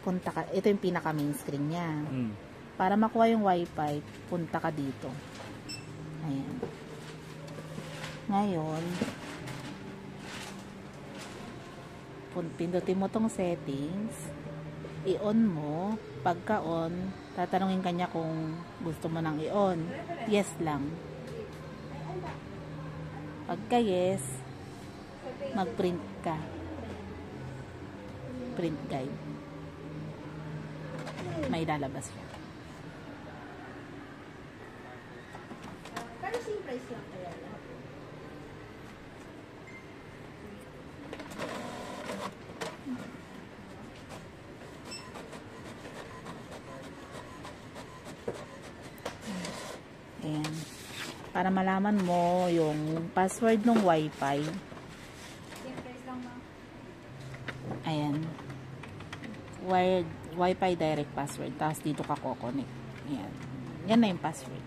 punta ka, ito yung pinaka main screen niya. Mm. Para makuha yung wifi, punta ka dito. Ayan. Ngayon, pindutin mo tong settings, i-on mo. Pagka on, tatanungin kanya kung gusto mo nang i-on. Yes lang. Pagka yes, mag-print ka. Print guide. May lalabas siya. Pero same price lang kaya lahat. Ayan. Para malaman mo yung password ng wifi. Same price lang ma. Ayan. Wired Wi-Fi direct password. Tapos dito ka kukonek. Ayan. Yan na yung password.